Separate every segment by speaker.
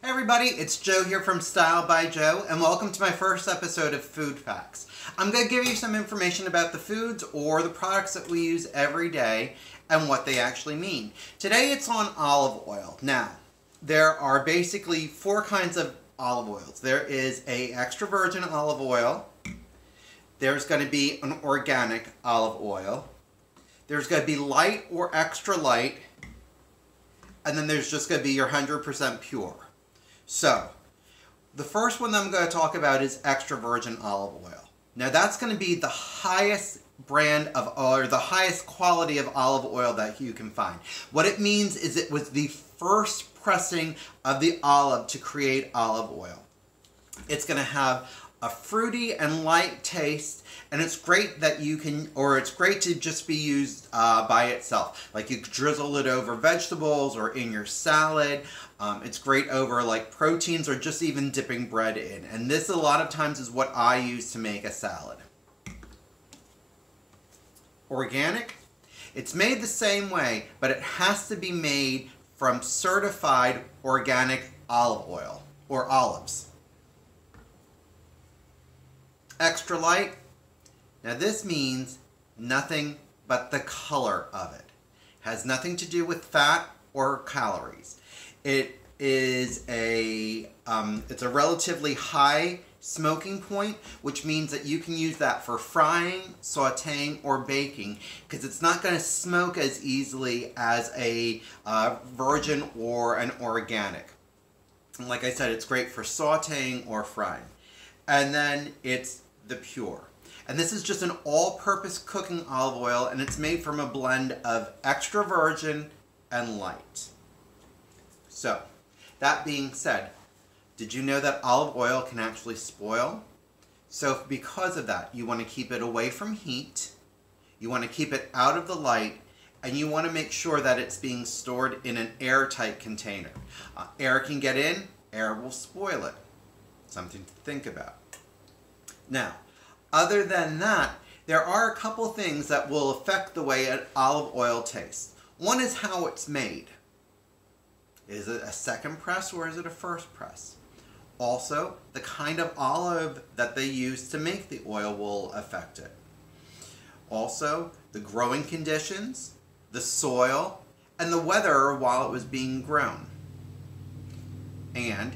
Speaker 1: Hey everybody, it's Joe here from Style by Joe, and welcome to my first episode of Food Facts. I'm going to give you some information about the foods or the products that we use every day and what they actually mean. Today it's on olive oil. Now, there are basically four kinds of olive oils. There is a extra virgin olive oil, there's going to be an organic olive oil, there's going to be light or extra light, and then there's just going to be your 100% pure. So, the first one that I'm going to talk about is extra virgin olive oil. Now that's going to be the highest brand of oil, or the highest quality of olive oil that you can find. What it means is it was the first pressing of the olive to create olive oil. It's going to have a fruity and light taste, and it's great that you can, or it's great to just be used by itself. Like you could drizzle it over vegetables or in your salad. It's great over like proteins or just even dipping bread in. And this a lot of times is what I use to make a salad. Organic, it's made the same way, but it has to be made from certified organic olive oil or olives. Extra light, now this means nothing but the color of it. Has nothing to do with fat or calories. It is it's a relatively high smoking point, which means that you can use that for frying, sauteing, or baking, because it's not going to smoke as easily as a virgin or an organic. And like I said, it's great for sauteing or frying. And then it's the pure. And this is just an all-purpose cooking olive oil, and it's made from a blend of extra virgin and light. So, that being said, did you know that olive oil can actually spoil? So because of that, you want to keep it away from heat, you want to keep it out of the light, and you want to make sure that it's being stored in an airtight container. Air can get in, air will spoil it. Something to think about. Now, other than that, there are a couple things that will affect the way an olive oil tastes. One is how it's made. Is it a second press or is it a first press? Also, the kind of olive that they use to make the oil will affect it. Also, the growing conditions, the soil, and the weather while it was being grown. And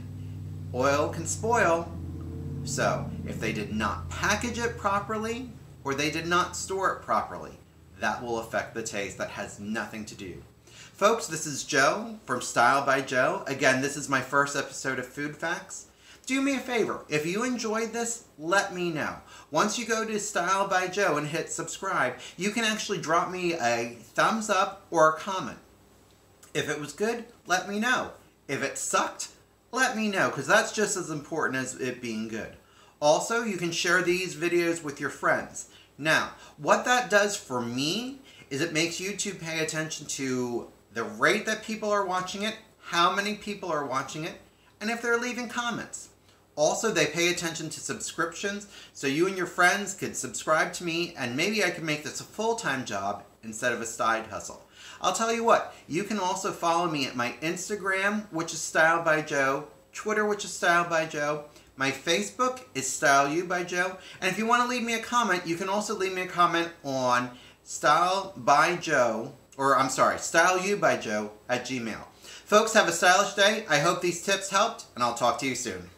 Speaker 1: oil can spoil. So, if they did not package it properly, or they did not store it properly, that will affect the taste. That has nothing to do. Folks, this is Joe from Style by Joe. Again, this is my first episode of Food Facts. Do me a favor, if you enjoyed this, let me know. Once you go to Style by Joe and hit subscribe, you can actually drop me a thumbs up or a comment. If it was good, let me know. If it sucked, let me know, because that's just as important as it being good. Also, you can share these videos with your friends. Now, what that does for me is it makes YouTube pay attention to the rate that people are watching it, how many people are watching it, and if they're leaving comments. Also, they pay attention to subscriptions, so you and your friends could subscribe to me, and maybe I could make this a full-time job instead of a side hustle. I'll tell you what, you can also follow me at my Instagram, which is Style by Joe, Twitter, which is Style by Joe, my Facebook is Style You by Joe, and if you want to leave me a comment, you can also leave me a comment on Style You by Joe at Gmail. Folks, have a stylish day. I hope these tips helped, and I'll talk to you soon.